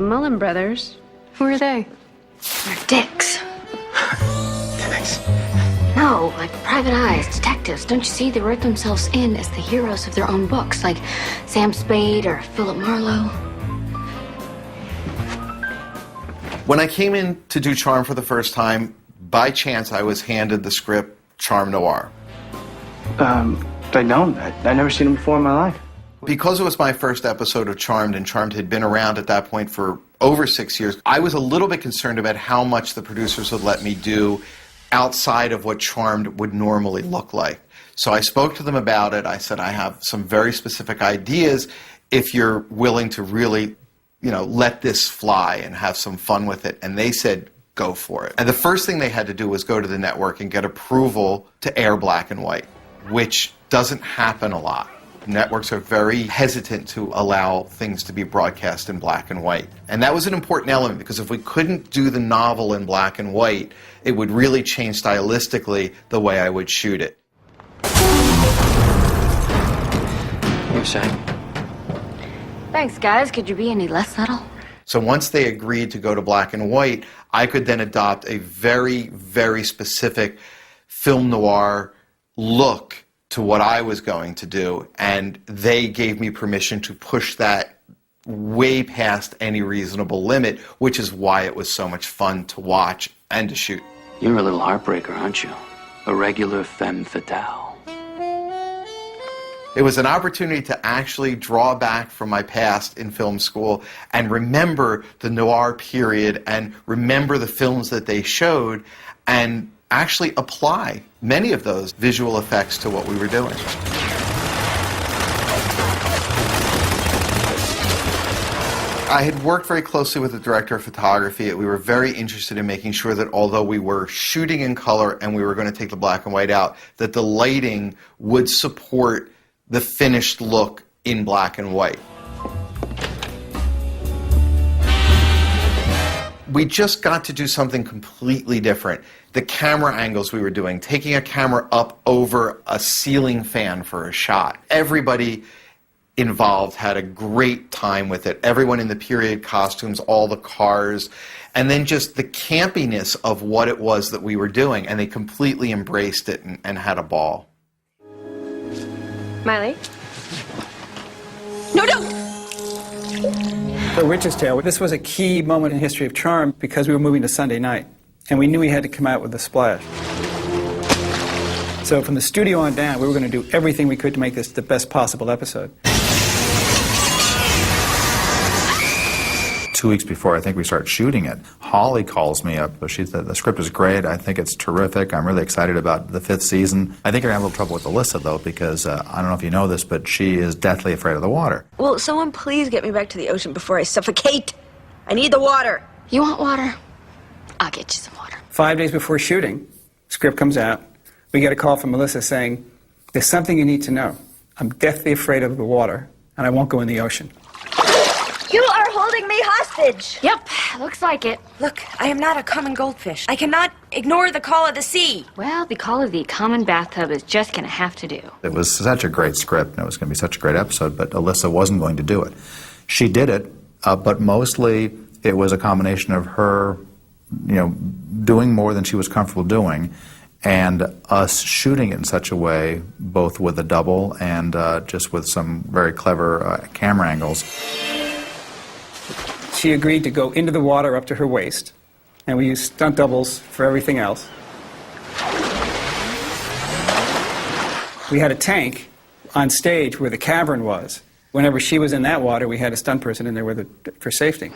the Mullen brothers. Who are they? They're dicks. Thanks. No, like private eyes, detectives. Don't you see? They wrote themselves in as the heroes of their own books, like Sam Spade or Philip Marlowe. When I came in to do Charmed for the first time, by chance I was handed the script Charmed Noir. I don't. I've never seen him before in my life. Because it was my first episode of Charmed, and Charmed had been around at that point for over 6 years, I was a little bit concerned about how much the producers would let me do outside of what Charmed would normally look like. So I spoke to them about it. I said, I have some very specific ideas if you're willing to really, let this fly and have some fun with it. And they said, go for it. And the first thing they had to do was go to the network and get approval to air black and white, which doesn't happen a lot. Networks are very hesitant to allow things to be broadcast in black and white. And that was an important element, because if we couldn't do the novel in black and white, it would really change stylistically the way I would shoot it. You're saying? Thanks, guys. Could you be any less subtle? So once they agreed to go to black and white, I could then adopt a very, very specific film noir look to what I was going to do, and they gave me permission to push that way past any reasonable limit, which is why it was so much fun to watch and to shoot. You're a little heartbreaker, aren't you? A regular femme fatale. It was an opportunity to actually draw back from my past in film school and remember the noir period and remember the films that they showed and actually apply many of those visual effects to what we were doing. I had worked very closely with the director of photography. We were very interested in making sure that although we were shooting in color and we were going to take the black and white out, that the lighting would support the finished look in black and white. We just got to do something completely different. The camera angles we were doing, taking a camera up over a ceiling fan for a shot. Everybody involved had a great time with it. Everyone in the period costumes, all the cars, and then just the campiness of what it was that we were doing, and they completely embraced it and had a ball. Miley? No, don't! For Witch's Tale, this was a key moment in the history of Charmed because we were moving to Sunday night, and we knew we had to come out with a splash. So from the studio on down, we were going to do everything we could to make this the best possible episode. 2 weeks before I think we start shooting it, Holly calls me up. She said, the script is great. I think it's terrific. I'm really excited about the 5th season. I think you're going to have a little trouble with Alyssa, though, because I don't know if you know this, but she is deathly afraid of the water. Will someone please get me back to the ocean before I suffocate? I need the water. You want water? I'll get you some water. 5 days before shooting, script comes out. We get a call from Alyssa saying, there's something you need to know. I'm deathly afraid of the water, and I won't go in the ocean. You are holding me hostage. Yep, looks like it. Look, I am not a common goldfish. I cannot ignore the call of the sea. Well, the call of the common bathtub is just going to have to do. It was such a great script, and it was going to be such a great episode, but Alyssa wasn't going to do it. She did it, but mostly it was a combination of her, doing more than she was comfortable doing, and us shooting it in such a way, both with a double and just with some very clever camera angles. She agreed to go into the water up to her waist, and we used stunt doubles for everything else. We had a tank on stage where the cavern was. Whenever she was in that water, we had a stunt person in there for safety.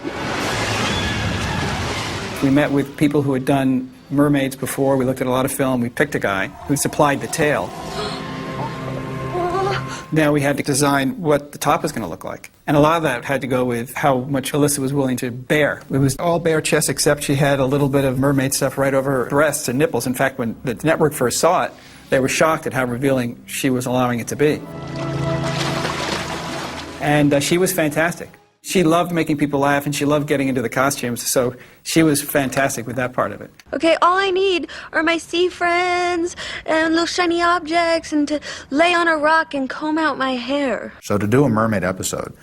We met with people who had done mermaids before. We looked at a lot of film. We picked a guy who supplied the tail. Now we had to design what the top was going to look like. And a lot of that had to go with how much Alyssa was willing to bear. It was all bare chest, except she had a little bit of mermaid stuff right over her breasts and nipples. In fact, when the network first saw it, they were shocked at how revealing she was allowing it to be. And she was fantastic. She loved making people laugh, and she loved getting into the costumes, so she was fantastic with that part of it. Okay, all I need are my sea friends and little shiny objects and to lay on a rock and comb out my hair. So to do a mermaid episode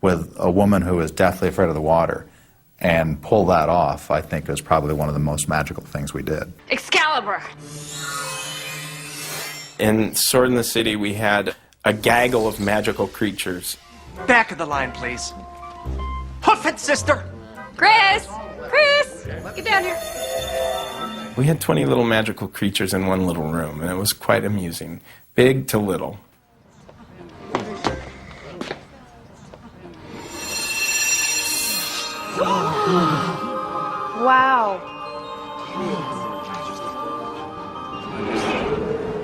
with a woman who is deathly afraid of the water And pull that off, I think, is probably one of the most magical things we did. Excalibur! In Sword in the City, we had a gaggle of magical creatures. Back of the line, please. Hoof it, sister! Chris! Chris! Get down here. We had 20 little magical creatures in one little room, and it was quite amusing, big to little. Wow.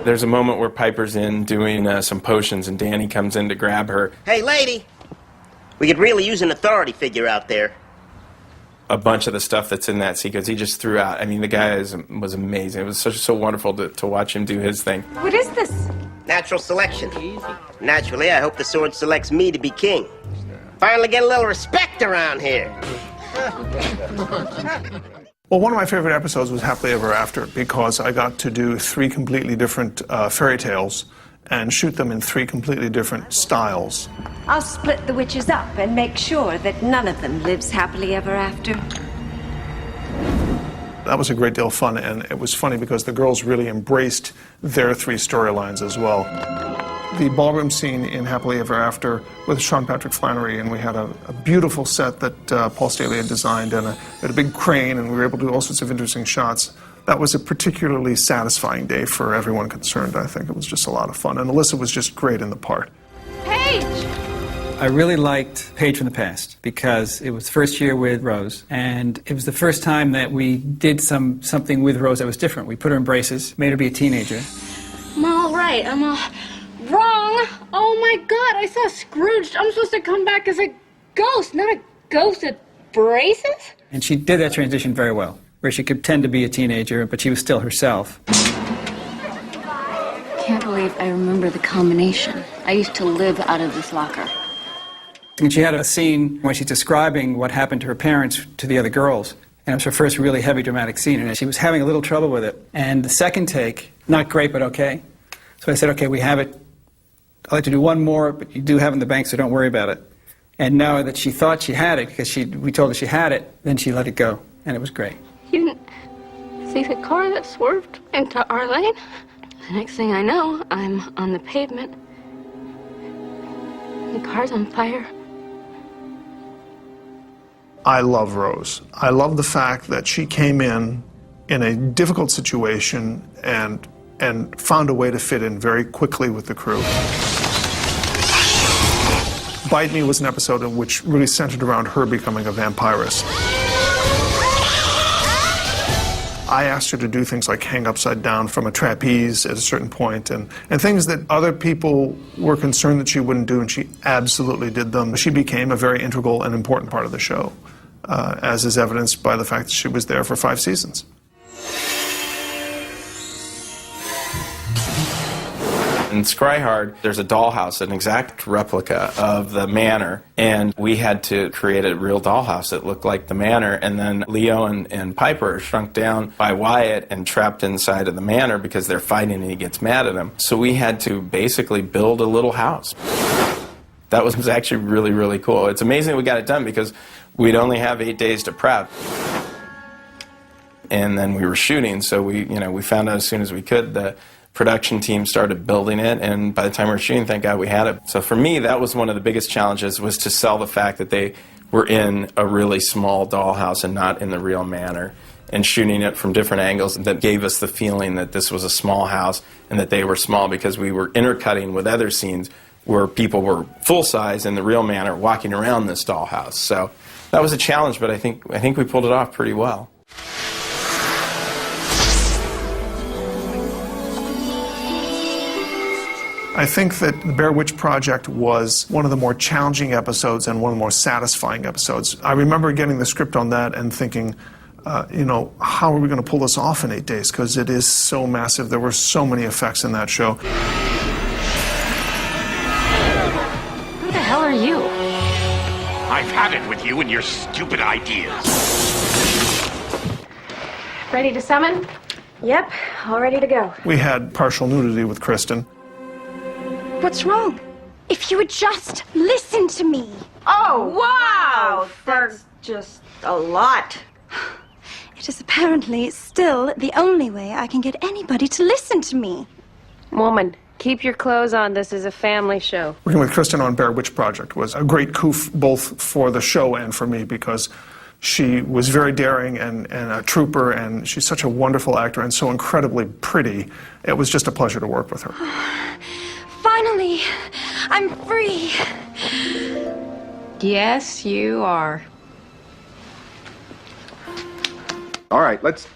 There's a moment where Piper's in doing some potions, and Danny comes in to grab her. Hey, lady! We could really use an authority figure out there. A bunch of the stuff that's in that sequence, he just threw out. I mean, the guy was amazing. It was so wonderful to watch him do his thing. What is this? Natural selection. Naturally, I hope the sword selects me to be king. Finally get a little respect around here. Well, one of my favorite episodes was Happily Ever After because I got to do 3 completely different fairy tales and shoot them in 3 completely different styles. I'll split the witches up and make sure that none of them lives happily ever after. That was a great deal of fun, and it was funny because the girls really embraced their 3 storylines as well. The ballroom scene in Happily Ever After with Sean Patrick Flannery, and we had a beautiful set that Paul Staley had designed, and a big crane, and we were able to do all sorts of interesting shots. That was a particularly satisfying day for everyone concerned, I think. It was just a lot of fun, and Alyssa was just great in the part. Paige! I really liked Paige from the Past because it was the first year with Rose, and it was the first time that we did something with Rose that was different. We put her in braces, made her be a teenager. I'm all right. I'm all wrong. Oh my God, I saw Scrooge. I'm supposed to come back as a ghost, not a ghost with braces? And she did that transition very well, where she could pretend to be a teenager, but she was still herself. Can't believe I remember the combination. I used to live out of this locker. And she had a scene where she's describing what happened to her parents to the other girls. And it was her first really heavy dramatic scene, and she was having a little trouble with it. And the second take, not great, but okay. So I said, okay, we have it. I'd like to do one more, but you do have it in the bank, so don't worry about it. And now that she thought she had it, because we told her she had it, then she let it go, and it was great. You didn't see the car that swerved into our lane? The next thing I know, I'm on the pavement. The car's on fire. I love Rose. I love the fact that she came in a difficult situation and found a way to fit in very quickly with the crew. Bite Me was an episode in which really centered around her becoming a vampirist. I asked her to do things like hang upside down from a trapeze at a certain point, and things that other people were concerned that she wouldn't do, and she absolutely did them. She became a very integral and important part of the show, as is evidenced by the fact that she was there for 5 seasons. In Scry Hard, there's a dollhouse, an exact replica of the manor, and we had to create a real dollhouse that looked like the manor, and then Leo and Piper are shrunk down by Wyatt and trapped inside of the manor because they're fighting and he gets mad at them. So we had to basically build a little house. That was actually really, really cool. It's amazing we got it done because we'd only have 8 days to prep. And then we were shooting, so we found out as soon as we could. The production team started building it, and by the time we were shooting, thank God we had it. So for me, that was one of the biggest challenges, was to sell the fact that they were in a really small dollhouse and not in the real manor, and shooting it from different angles that gave us the feeling that this was a small house and that they were small, because we were intercutting with other scenes where people were full size in the real manor walking around this dollhouse. So that was a challenge, but I think we pulled it off pretty well. I think that the Blair Witch Project was one of the more challenging episodes and one of the more satisfying episodes. I remember getting the script on that and thinking, how are we going to pull this off in 8 days? Because it is so massive. There were so many effects in that show. Who the hell are you? I've had it with you and your stupid ideas. Ready to summon? Yep, all ready to go. We had partial nudity with Kristen. What's wrong? If you would just listen to me. Oh, wow! That's just a lot. It is apparently still the only way I can get anybody to listen to me. Woman, keep your clothes on. This is a family show. Working with Kristen on Blair Witch Project was a great coup both for the show and for me, because she was very daring and a trooper, and she's such a wonderful actor and so incredibly pretty. It was just a pleasure to work with her. Finally, I'm free. Yes, you are. All right, let's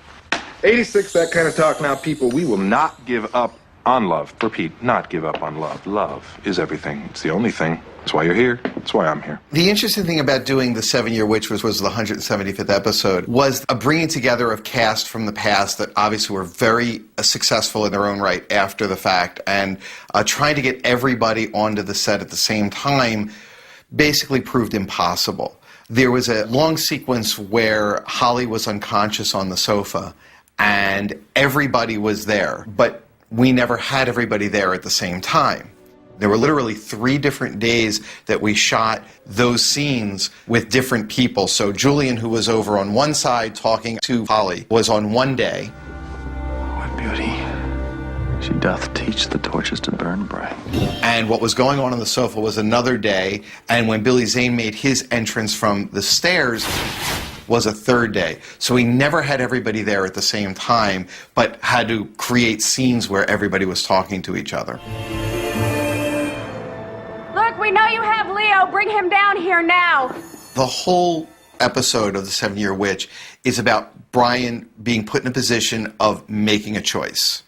86, that kind of talk now, people. We will not give up on love. Repeat, not give up on love. Love is everything. It's the only thing. That's why you're here. That's why I'm here. The interesting thing about doing the 7-Year Witch, which was the 175th episode, was a bringing together of cast from the past that obviously were very successful in their own right after the fact, and trying to get everybody onto the set at the same time basically proved impossible. There was a long sequence where Holly was unconscious on the sofa, and everybody was there, but we never had everybody there at the same time. There were literally 3 different days that we shot those scenes with different people. So Julian, who was over on one side talking to Holly, was on one day. What beauty. She doth teach the torches to burn bright. And what was going on the sofa was another day. And when Billy Zane made his entrance from the stairs was a 3rd day. So we never had everybody there at the same time, but had to create scenes where everybody was talking to each other. Look, we know you have Leo. Bring him down here now. The whole episode of The 7-Year Witch is about Brian being put in a position of making a choice,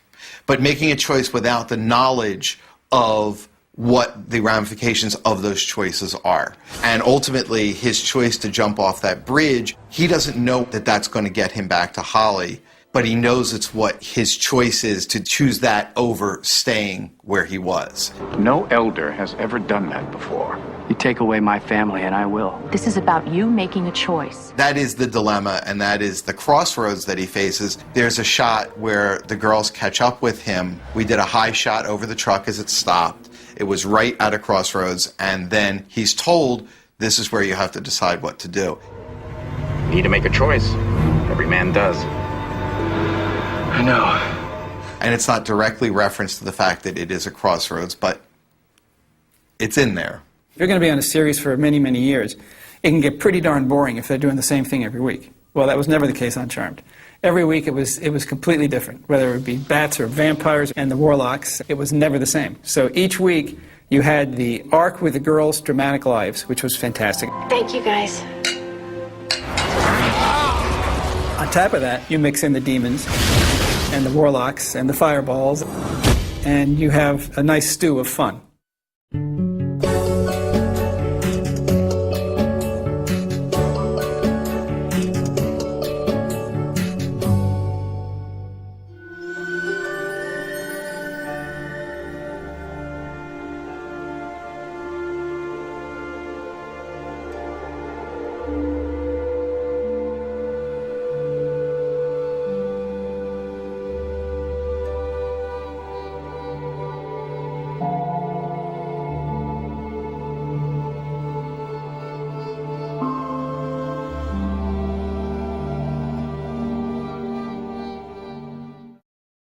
but making a choice without the knowledge of what the ramifications of those choices are. And ultimately, his choice to jump off that bridge, he doesn't know that that's going to get him back to Holly, but he knows it's what his choice is to choose that over staying where he was. No elder has ever done that before. You take away my family and I will. This is about you making a choice. That is the dilemma, and that is the crossroads that he faces. There's a shot where the girls catch up with him. We did a high shot over the truck as it stopped. It was right at a crossroads, and then he's told, this is where you have to decide what to do. You need to make a choice. Every man does. I know. And it's not directly referenced to the fact that it is a crossroads, but it's in there. If you're going to be on a series for many, many years, it can get pretty darn boring if they're doing the same thing every week. Well, that was never the case on Charmed. Every week it was completely different, whether it would be bats or vampires and the warlocks. It was never the same. So each week you had the arc with the girls' dramatic lives, which was fantastic. Thank you, guys. On top of that, you mix in the demons and the warlocks and the fireballs, and you have a nice stew of fun.